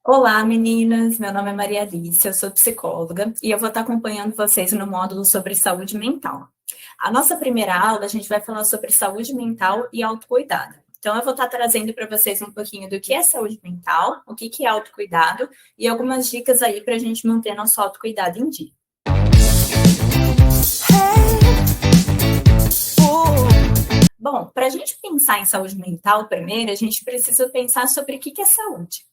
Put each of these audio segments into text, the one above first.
Olá, meninas. Meu nome é Maria Alice, eu sou psicóloga e eu vou estar acompanhando vocês no módulo sobre saúde mental. A nossa primeira aula, a gente vai falar sobre saúde mental e autocuidado. Então, eu vou estar trazendo para vocês um pouquinho do que é saúde mental, o que é autocuidado e algumas dicas aí para a gente manter nosso autocuidado em dia. Bom, para a gente pensar em saúde mental primeiro, a gente precisa pensar sobre o que é saúde.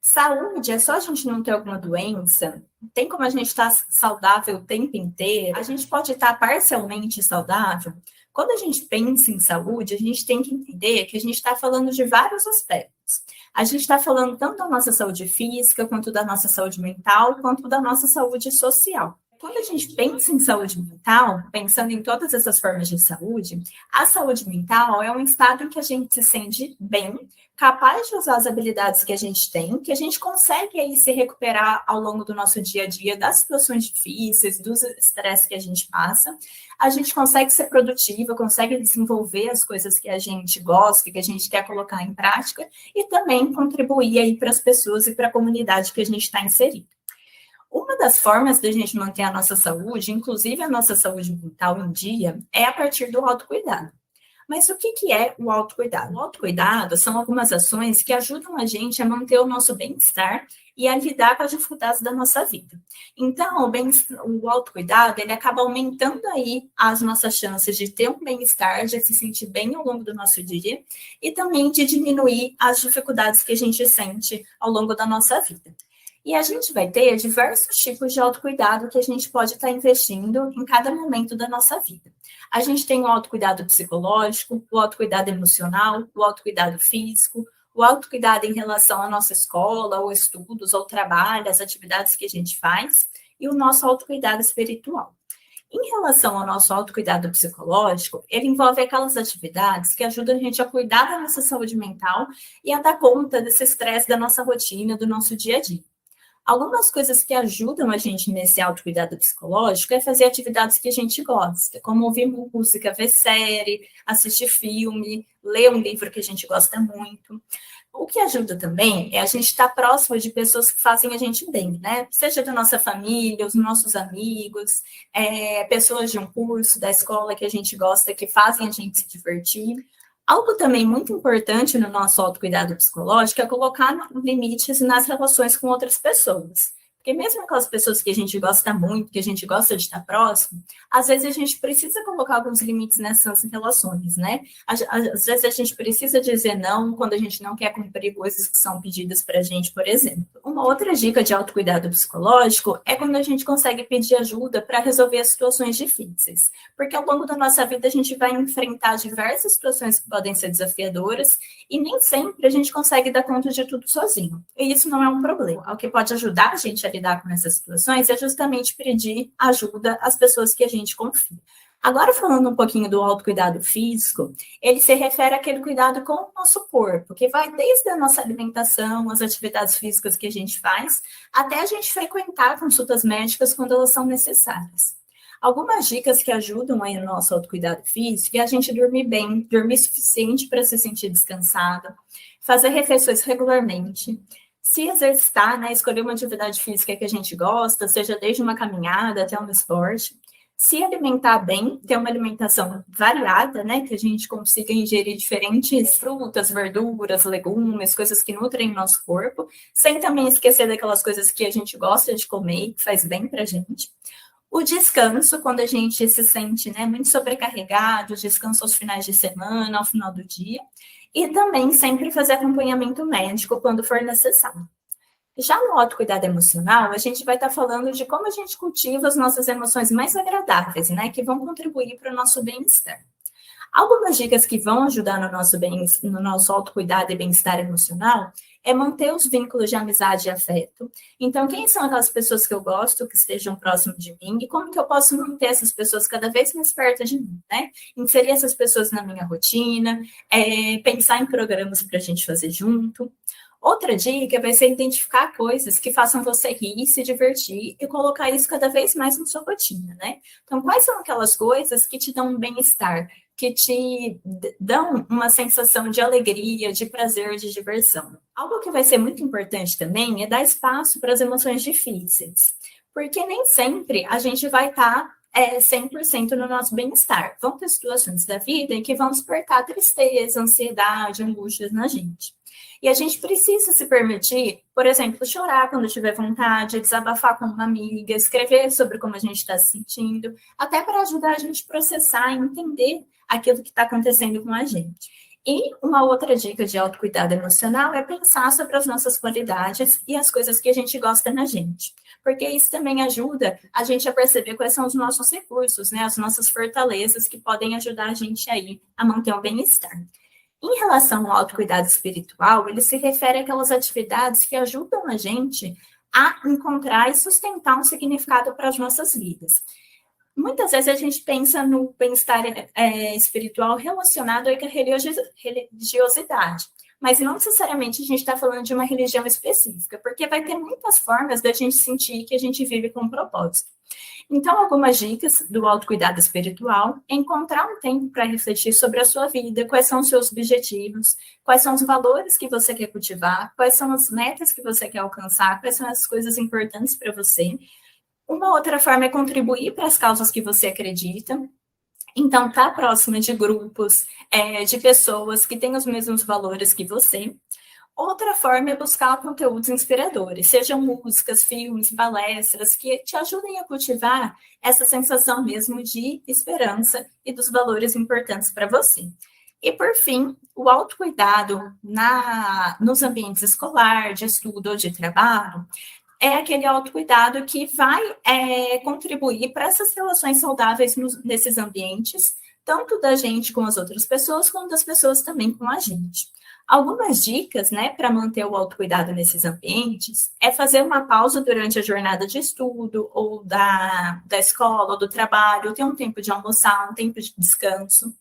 Saúde é só a gente não ter alguma doença, tem como a gente estar saudável o tempo inteiro, a gente pode estar parcialmente saudável. Quando a gente pensa em saúde, a gente tem que entender que a gente está falando de vários aspectos. A gente está falando tanto da nossa saúde física, quanto da nossa saúde mental, quanto da nossa saúde social. Quando a gente pensa em saúde mental, pensando em todas essas formas de saúde, a saúde mental é um estado em que a gente se sente bem, capaz de usar as habilidades que a gente tem, que a gente consegue aí se recuperar ao longo do nosso dia a dia das situações difíceis, dos estresses que a gente passa. A gente consegue ser produtiva, consegue desenvolver as coisas que a gente gosta, que a gente quer colocar em prática e também contribuir aí para as pessoas e para a comunidade que a gente está inserido. Uma das formas da gente manter a nossa saúde, inclusive a nossa saúde mental em dia, é a partir do autocuidado. Mas o que é o autocuidado? O autocuidado são algumas ações que ajudam a gente a manter o nosso bem-estar e a lidar com as dificuldades da nossa vida. Então, o autocuidado, ele acaba aumentando aí as nossas chances de ter um bem-estar, de se sentir bem ao longo do nosso dia e também de diminuir as dificuldades que a gente sente ao longo da nossa vida. E a gente vai ter diversos tipos de autocuidado que a gente pode estar investindo em cada momento da nossa vida. A gente tem o autocuidado psicológico, o autocuidado emocional, o autocuidado físico, o autocuidado em relação à nossa escola, ou estudos, ou trabalho, as atividades que a gente faz, e o nosso autocuidado espiritual. Em relação ao nosso autocuidado psicológico, ele envolve aquelas atividades que ajudam a gente a cuidar da nossa saúde mental e a dar conta desse estresse da nossa rotina, do nosso dia a dia. Algumas coisas que ajudam a gente nesse autocuidado psicológico é fazer atividades que a gente gosta, como ouvir música, ver série, assistir filme, ler um livro que a gente gosta muito. O que ajuda também é a gente estar próximo de pessoas que fazem a gente bem, né? Seja da nossa família, os nossos amigos, pessoas de um curso, da escola que a gente gosta, que fazem a gente se divertir. Algo também muito importante no nosso autocuidado psicológico é colocar limites nas relações com outras pessoas. Porque mesmo aquelas pessoas que a gente gosta muito, que a gente gosta de estar próximo, às vezes a gente precisa colocar alguns limites nessas relações, né? Às vezes a gente precisa dizer não quando a gente não quer cumprir coisas que são pedidas para a gente, por exemplo. Uma outra dica de autocuidado psicológico é quando a gente consegue pedir ajuda para resolver as situações difíceis. Porque ao longo da nossa vida a gente vai enfrentar diversas situações que podem ser desafiadoras e nem sempre a gente consegue dar conta de tudo sozinho. E isso não é um problema. O que pode ajudar a gente a lidar com essas situações é justamente pedir ajuda às pessoas que a gente confia. Agora, falando um pouquinho do autocuidado físico, ele se refere àquele cuidado com o nosso corpo, que vai desde a nossa alimentação, as atividades físicas que a gente faz, até a gente frequentar consultas médicas quando elas são necessárias. Algumas dicas que ajudam aí no nosso autocuidado físico é a gente dormir bem, dormir suficiente para se sentir descansado, fazer refeições regularmente, se exercitar, né, escolher uma atividade física que a gente gosta, seja desde uma caminhada até um esporte, se alimentar bem, ter uma alimentação variada, né, que a gente consiga ingerir diferentes frutas, verduras, legumes, coisas que nutrem o nosso corpo, sem também esquecer daquelas coisas que a gente gosta de comer, que faz bem para a gente. O descanso, quando a gente se sente, né, muito sobrecarregado, descanso aos finais de semana, ao final do dia, e também sempre fazer acompanhamento médico quando for necessário. Já no autocuidado emocional, a gente vai estar falando de como a gente cultiva as nossas emoções mais agradáveis, né, que vão contribuir para o nosso bem-estar. Algumas dicas que vão ajudar no nosso autocuidado e bem-estar emocional é manter os vínculos de amizade e afeto. Então, quem são aquelas pessoas que eu gosto, que estejam próximo de mim, e como que eu posso manter essas pessoas cada vez mais perto de mim, né? Inserir essas pessoas na minha rotina, pensar em programas para a gente fazer junto. Outra dica vai ser identificar coisas que façam você rir, se divertir e colocar isso cada vez mais na sua rotina, né? Então, quais são aquelas coisas que te dão um bem-estar? que te dão uma sensação de alegria, de prazer, de diversão. Algo que vai ser muito importante também é dar espaço para as emoções difíceis, porque nem sempre a gente vai estar 100% no nosso bem-estar. Vão ter situações da vida em que vão despertar tristeza, ansiedade, angústias na gente. E a gente precisa se permitir, por exemplo, chorar quando tiver vontade, desabafar com uma amiga, escrever sobre como a gente está se sentindo, até para ajudar a gente a processar e entender aquilo que está acontecendo com a gente. E uma outra dica de autocuidado emocional é pensar sobre as nossas qualidades e as coisas que a gente gosta na gente. Porque isso também ajuda a gente a perceber quais são os nossos recursos, né? As nossas fortalezas que podem ajudar a gente aí a manter o bem-estar. Em relação ao autocuidado espiritual, ele se refere àquelas atividades que ajudam a gente a encontrar e sustentar um significado para as nossas vidas. Muitas vezes a gente pensa no bem-estar espiritual relacionado aí com a religiosidade, mas não necessariamente a gente está falando de uma religião específica, porque vai ter muitas formas da gente sentir que a gente vive com um propósito. Então, algumas dicas do autocuidado espiritual é encontrar um tempo para refletir sobre a sua vida, quais são os seus objetivos, quais são os valores que você quer cultivar, quais são as metas que você quer alcançar, quais são as coisas importantes para você. Uma outra forma é contribuir para as causas que você acredita. Então, estar próxima de grupos, de pessoas que têm os mesmos valores que você. Outra forma é buscar conteúdos inspiradores, sejam músicas, filmes, palestras, que te ajudem a cultivar essa sensação mesmo de esperança e dos valores importantes para você. E, por fim, o autocuidado nos ambientes escolar, de estudo ou de trabalho, é aquele autocuidado que vai contribuir para essas relações saudáveis nesses ambientes, tanto da gente com as outras pessoas, quanto das pessoas também com a gente. Algumas dicas, né, para manter o autocuidado nesses ambientes é fazer uma pausa durante a jornada de estudo, ou da escola, ou do trabalho, ter um tempo de almoçar, um tempo de descanso,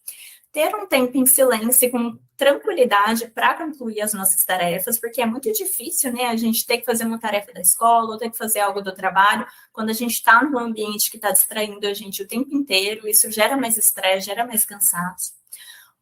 ter um tempo em silêncio com tranquilidade para concluir as nossas tarefas, porque é muito difícil, né, a gente ter que fazer uma tarefa da escola ou ter que fazer algo do trabalho, quando a gente está num ambiente que está distraindo a gente o tempo inteiro, isso gera mais estresse, gera mais cansaço.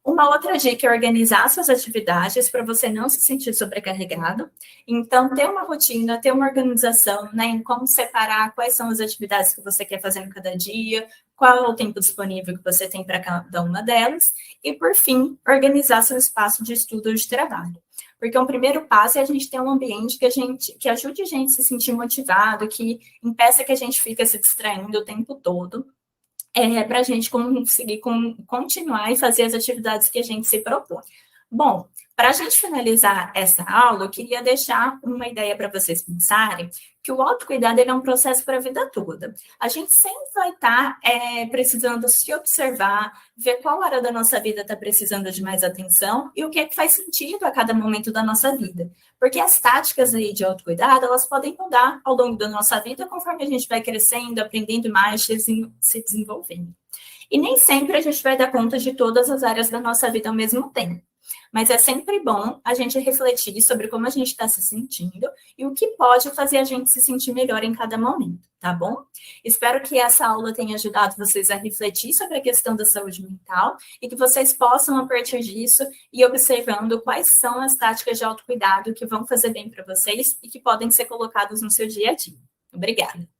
Uma outra dica é organizar suas atividades para você não se sentir sobrecarregado. Então, ter uma rotina, ter uma organização, né, em como separar quais são as atividades que você quer fazer em cada dia, qual é o tempo disponível que você tem para cada uma delas. E, por fim, organizar seu espaço de estudo ou de trabalho. Porque o primeiro passo é a gente ter um ambiente que ajude a gente a se sentir motivado, que impeça que a gente fique se distraindo o tempo todo, para a gente conseguir continuar e fazer as atividades que a gente se propõe. Bom, para a gente finalizar essa aula, eu queria deixar uma ideia para vocês pensarem, que o autocuidado é um processo para a vida toda. A gente sempre vai estar precisando se observar, ver qual área da nossa vida está precisando de mais atenção e o que é que faz sentido a cada momento da nossa vida. Porque as táticas aí de autocuidado, elas podem mudar ao longo da nossa vida, conforme a gente vai crescendo, aprendendo mais, se desenvolvendo. E nem sempre a gente vai dar conta de todas as áreas da nossa vida ao mesmo tempo. Mas é sempre bom a gente refletir sobre como a gente está se sentindo e o que pode fazer a gente se sentir melhor em cada momento, tá bom? Espero que essa aula tenha ajudado vocês a refletir sobre a questão da saúde mental e que vocês possam, a partir disso, ir observando quais são as táticas de autocuidado que vão fazer bem para vocês e que podem ser colocadas no seu dia a dia. Obrigada.